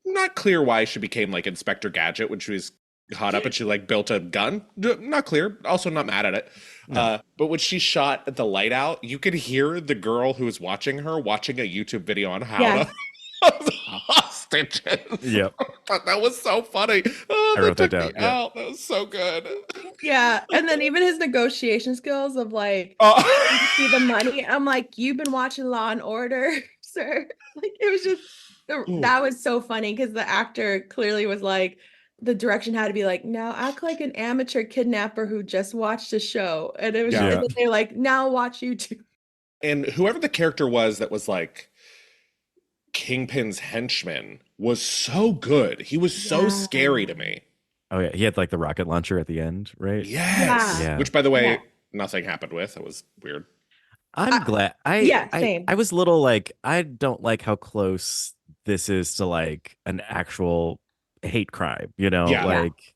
not clear why she became like Inspector Gadget when she was caught up and she like built a gun. Not clear. Also not mad at it. No. But when she shot the light out, you could hear the girl who was watching her watching a YouTube video on how Yes. to hostages. Yep. I thought that was so funny. Oh, I wrote that took me down, yeah. out. That was so good. Yeah. And then even his negotiation skills of like, Oh. you see the money. I'm like, you've been watching Law and Order, sir. Like, it was just, that was so funny because the actor clearly was like, the direction had to be like, now act like an amateur kidnapper who just watched a show. And it was, Yeah. and then they're like, now watch YouTube. And whoever the character was that was like Kingpin's henchman was so good. He was so Yeah. scary to me. Oh yeah, he had like the rocket launcher at the end, right? Yes. Yeah. Which, by the way, Yeah. nothing happened with. It was weird. I'm glad. yeah, same. I was a little like, I don't like how close this is to like an actual hate crime, you know? Yeah. Like,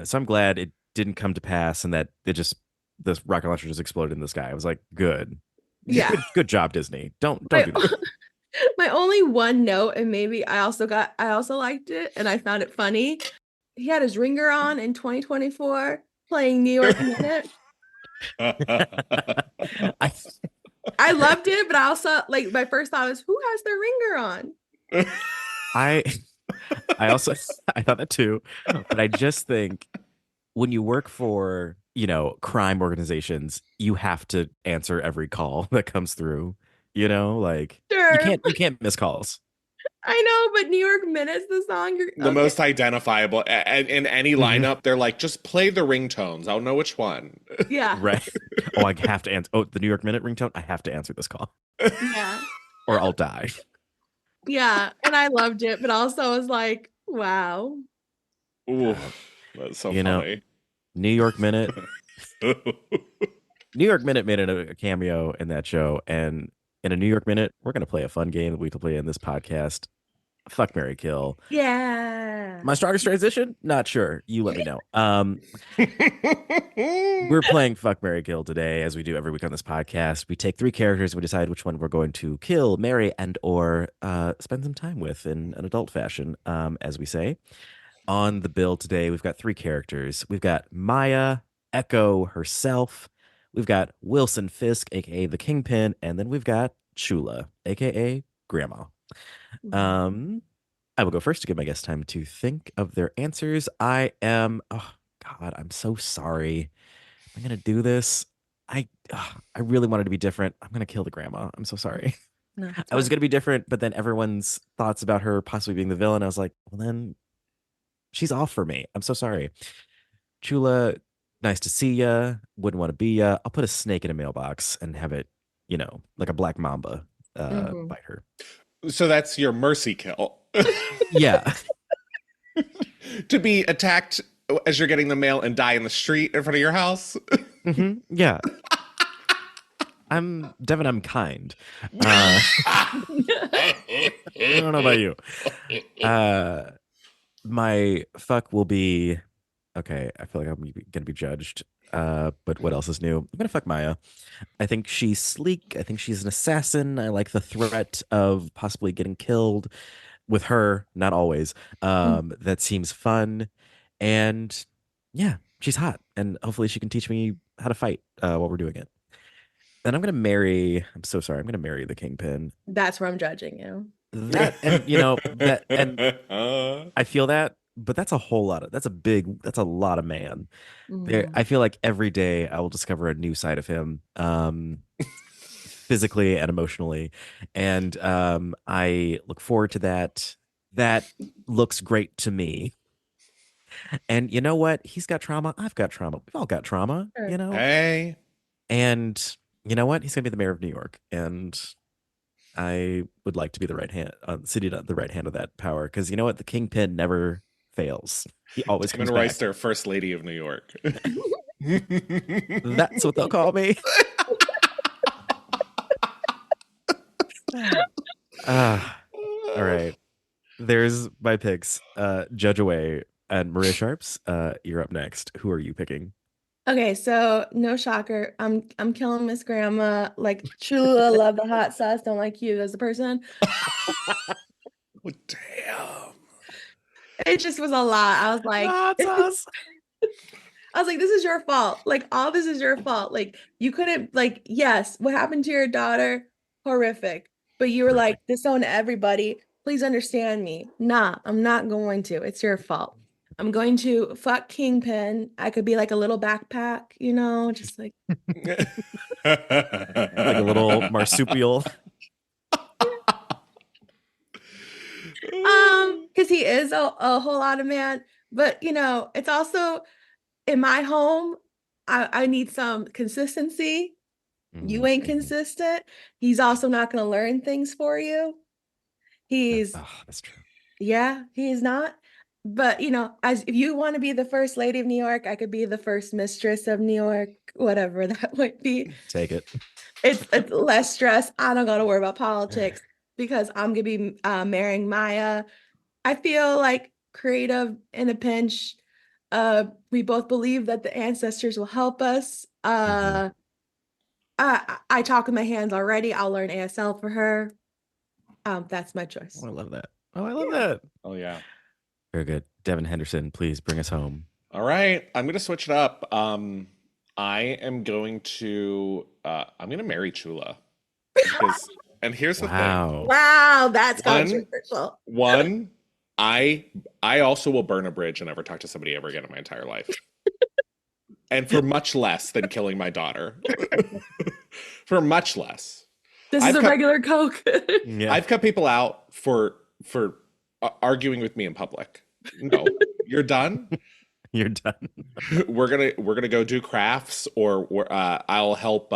so I'm glad it didn't come to pass and that this rocket launcher just exploded in the sky. I was like, good. Yeah. Good job, Disney. Don't do My, that. my only one note, and maybe I also liked it and I found it funny. He had his ringer on in 2024 playing New York Minute. I loved it, but I also like my first thought was, who has their ringer on? I also I thought that too, but I just think when you work for, you know, crime organizations, you have to answer every call that comes through, you know, like Sure. you can't miss calls. I know, but New York Minute's the song. The most identifiable. And in any lineup, they're like, just play the ringtones. I'll know which one. Yeah. Right. Oh, I have to answer. Oh, the New York Minute ringtone. I have to answer this call, Yeah. or I'll die. Yeah. And I loved it, but also was like, wow. Ooh, that's so You know, funny. New York Minute. New York Minute made a cameo in that show, and in a New York Minute, we're gonna play a fun game that we can play in this podcast. Fuck, Mary kill. Yeah. My strongest transition? Not sure. You let me know. We're playing Fuck, Mary kill today, as we do every week on this podcast. We take 3 characters, we decide which one we're going to kill, marry, and or spend some time with in an adult fashion, as we say. On the bill today, we've got 3 characters. We've got Maya, Echo herself. We've got Wilson Fisk, aka the Kingpin, and then we've got Chula, aka Grandma. I will go first to give my guests time to think of their answers. Oh God, I'm so sorry. I'm gonna do this. I really wanted to be different. I'm gonna kill the grandma. I'm so sorry. No, I was gonna be different, but then everyone's thoughts about her possibly being the villain, I was like, well, then she's off for me. I'm so sorry. Chula, nice to see ya. Wouldn't want to be ya. I'll put a snake in a mailbox and have it, like a black mamba, bite her. So that's your mercy kill. Yeah. To be attacked as you're getting the mail and die in the street in front of your house. Yeah. Devin, I'm kind. I don't know about you. My fuck will be, okay, I feel like I'm gonna be judged. But what else is new? I'm gonna fuck Maya. I think she's sleek. I think she's an assassin. I like the threat of possibly getting killed with her, not always. That seems fun. And yeah, she's hot. And hopefully she can teach me how to fight while we're doing it. Then I'm so sorry, I'm gonna marry the Kingpin. That's where I'm judging you. That and I feel that, but that's a lot of man. I feel like every day I will discover a new side of him, physically and emotionally, and I look forward to that. That looks great to me. And you know what? He's got trauma. I've got trauma. We've all got trauma. Sure. Hey. And you know what? He's gonna be the mayor of New York, and I would like to be the right hand, sitting at the right hand of that power, because you know what? The Kingpin never fails. He always comes Damon back. Royster, First Lady of New York. That's what they'll call me. All right. There's my picks. Judge away. And Maria Sharps, you're up next. Who are you picking? Okay, so no shocker. I'm killing Miss Grandma. Like Chula, love the hot sauce. Don't like you as a person. Oh, damn. It just was a lot. I was like, Hot sauce. I was like, this is your fault. Like, all this is your fault. Like, you couldn't, like, yes, what happened to your daughter? Horrific. But you were like, disown everybody. Please understand me. Nah, I'm not going to. It's your fault. I'm going to fuck Kingpin. I could be like a little backpack, just like Like a little marsupial. Because he is a whole lot of man. But it's also in my home, I need some consistency. You ain't consistent. He's also not going to learn things for you. That's true. Yeah, he's not. But as if you want to be the first lady of New York, I could be the first mistress of New York, whatever that might be. Take it. It's less stress. I don't got to worry about politics because I'm gonna be marrying Maya. I feel like creative in a pinch. We both believe that the ancestors will help us. I talk with my hands already. I'll learn ASL for her. That's my choice. Oh, I love that. That. Oh, yeah. Very good. Devin Henderson, please bring us home. All right. I'm going to switch it up. I am going to marry Chula. And here's the thing. Wow, that's controversial. One, I also will burn a bridge and never talk to somebody ever again in my entire life. And for much less than killing my daughter. For much less. This is a regular Coke. Yeah. I've cut people out for arguing with me in public. No, you're done. You're done. We're gonna go do crafts, or I'll help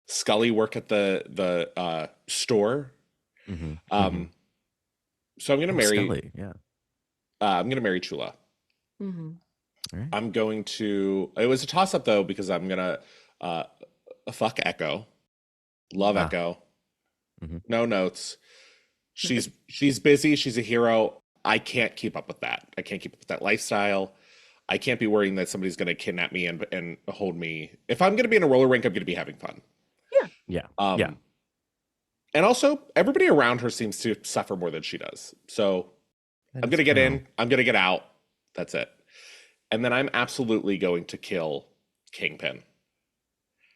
Scully work at the store. So I'm gonna marry Scully, yeah. I'm gonna marry Chula. Mm-hmm. All right. I'm going to. It was a toss up though because I'm gonna fuck Echo. Love Echo. No notes. She's busy. She's a hero. I can't keep up with that. I can't keep up with that lifestyle. I can't be worrying that somebody's going to kidnap me and hold me. If I'm going to be in a roller rink, I'm going to be having fun. Yeah. And also, everybody around her seems to suffer more than she does. So I'm going to get in. I'm going to get out. That's it. And then I'm absolutely going to kill Kingpin.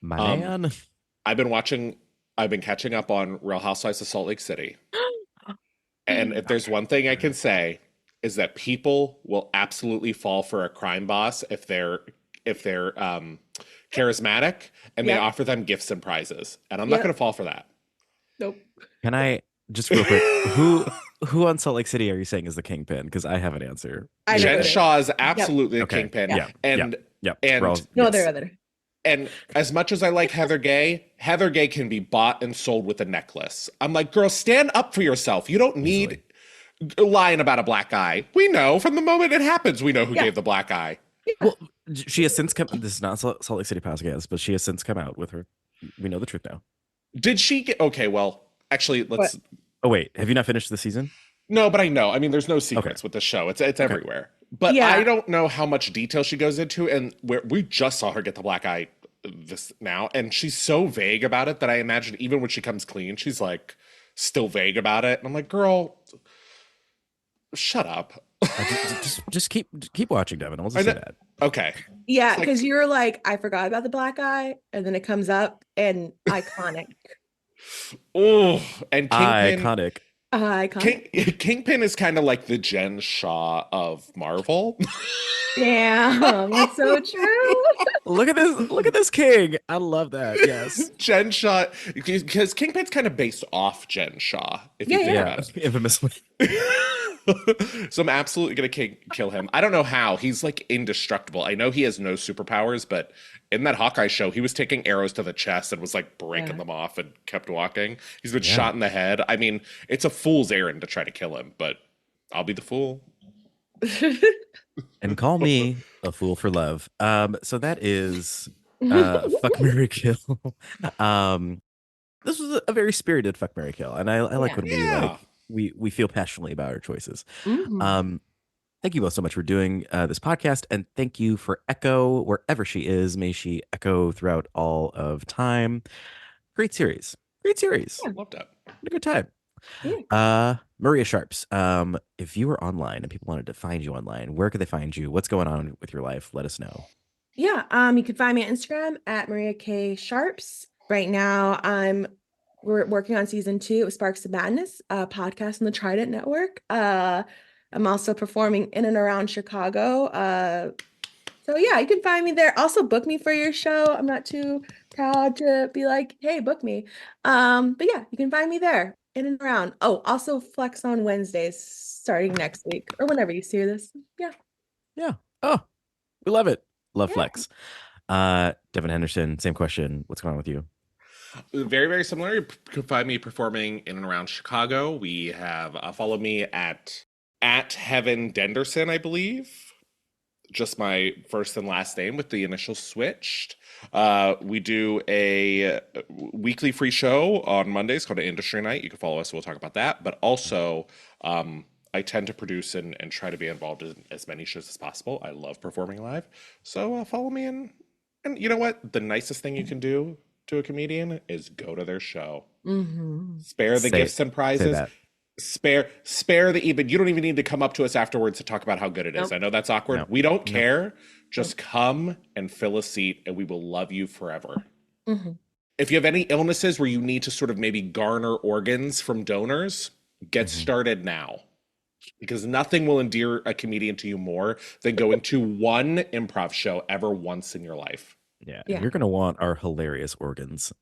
My man. I've been catching up on Real Housewives of Salt Lake City. And if there's one thing I can say is that people will absolutely fall for a crime boss if they're charismatic and they offer them gifts and prizes. And I'm not going to fall for that. Nope. Can I just real quick? Who on Salt Lake City are you saying is the kingpin? Because I have an answer. Jen Shaw is absolutely the kingpin. Yeah. And no, there are other. And as much as I like Heather Gay can be bought and sold with a necklace. I'm like, girl, stand up for yourself. You don't need lying about a black eye. We know from the moment it happens, we know who gave the black eye. Well, she has since come. This is not Salt Lake City podcast, but she has since come out with her. We know the truth now. Did she get? Okay, well, actually, let's. What? Oh wait, have you not finished the season? No, but I know. I mean, there's no secrets with the show. It's everywhere. But I don't know how much detail she goes into, and we just saw her get the black eye this now, and she's so vague about it that I imagine even when she comes clean, she's like still vague about it. And I'm like, girl, shut up. just keep watching, Devin. I'll just say that. Okay. Yeah, because you're like, I forgot about the black eye, and then it comes up and iconic. Oh, and Kingpin, iconic. Kingpin is kind of like the Jen Shaw of Marvel. Damn, that's so true. Look at this king. I love that. Yes. Jen Shaw, because Kingpin's kind of based off Jen Shaw, if you think about it. Infamously. So I'm absolutely going to kill him. I don't know how. He's like indestructible. I know he has no superpowers, but in that Hawkeye show, he was taking arrows to the chest and was like breaking them off and kept walking. He's been shot in the head. I mean, it's a fool's errand to try to kill him, but I'll be the fool. And call me a fool for love. So that is fuck, marry, kill. This was a very spirited fuck, marry, kill, and I like when we feel passionately about our choices. Thank you both so much for doing this podcast, and thank you for Echo wherever she is. May she echo throughout all of time. Great series. I loved it. Had a good time. Maria Sharps, if you were online and people wanted to find you online, where could they find you? What's going on with your life? Let us know. Yeah, you can find me on Instagram at Maria K Sharps. Right now, we're working on season 2 of Sparks of Madness, a podcast on the Trident Network. I'm also performing in and around Chicago. So yeah, you can find me there. Also book me for your show. I'm not too proud to be like, hey, book me. But yeah, you can find me there in and around. Oh, also Flex on Wednesdays starting next week or whenever you see this. Yeah. Oh, we love it. Love Flex. Devin Henderson, same question. What's going on with you? Very, very similar. You can find me performing in and around Chicago. We have follow me at Devin Henderson, I believe. Just my first and last name with the initials switched. We do a weekly free show on Mondays called Industry Night. You can follow us. We'll talk about that. But also, I tend to produce and try to be involved in as many shows as possible. I love performing live. So follow me. And you know what? The nicest thing you can do to a comedian is go to their show. Spare the gifts and prizes. Spare the even. You don't even need to come up to us afterwards to talk about how good it is. I know that's awkward. We don't care. Just come and fill a seat and we will love you forever. If you have any illnesses where you need to sort of maybe garner organs from donors, get started now. Because nothing will endear a comedian to you more than going to one improv show ever once in your life. Yeah. You're going to want our hilarious organs.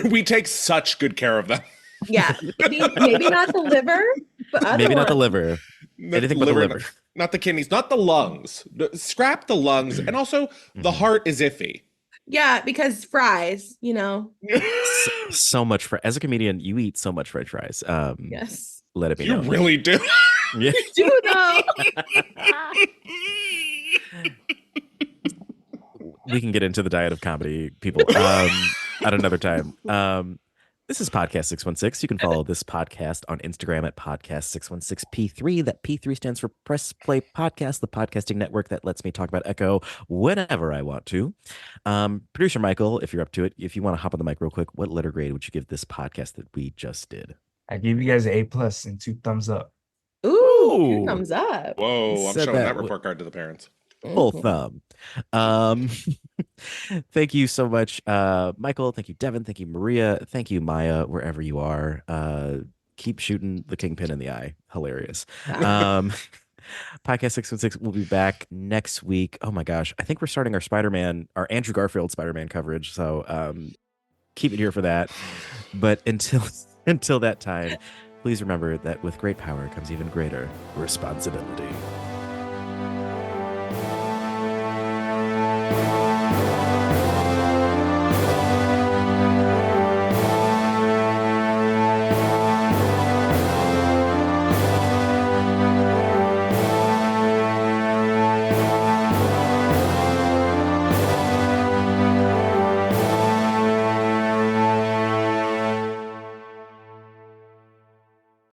We take such good care of them. Yeah, maybe not the liver, but maybe not the liver. Anything but the liver. Not the kidneys, not the lungs. Scrap the lungs. And also, the heart is iffy. Yeah, because fries, you know. So much as a comedian, you eat so much French fries. Yes. Let it be You known. really do. Yeah. You do though. We can get into the diet of comedy, people, at another time. This is Podcast 616. You can follow this podcast on Instagram at Podcast616P3. That P3 stands for Press Play Podcast, the podcasting network that lets me talk about Echo whenever I want to. Producer Michael, if you're up to it, if you want to hop on the mic real quick, what letter grade would you give this podcast that we just did? I gave you guys an A+ and 2 thumbs up. Ooh, thumbs up. Whoa, I'm Said showing that that report card to the parents. Full thumb. Thank you so much, Michael. Thank you, Devin. Thank you, Maria. Thank you, Maya, wherever you are. Keep shooting the kingpin in the eye. Hilarious. Podcast 616 will be back next week. Oh my gosh. I think we're starting our Andrew Garfield Spider-Man coverage. So keep it here for that. But until that time, please remember that with great power comes even greater responsibility.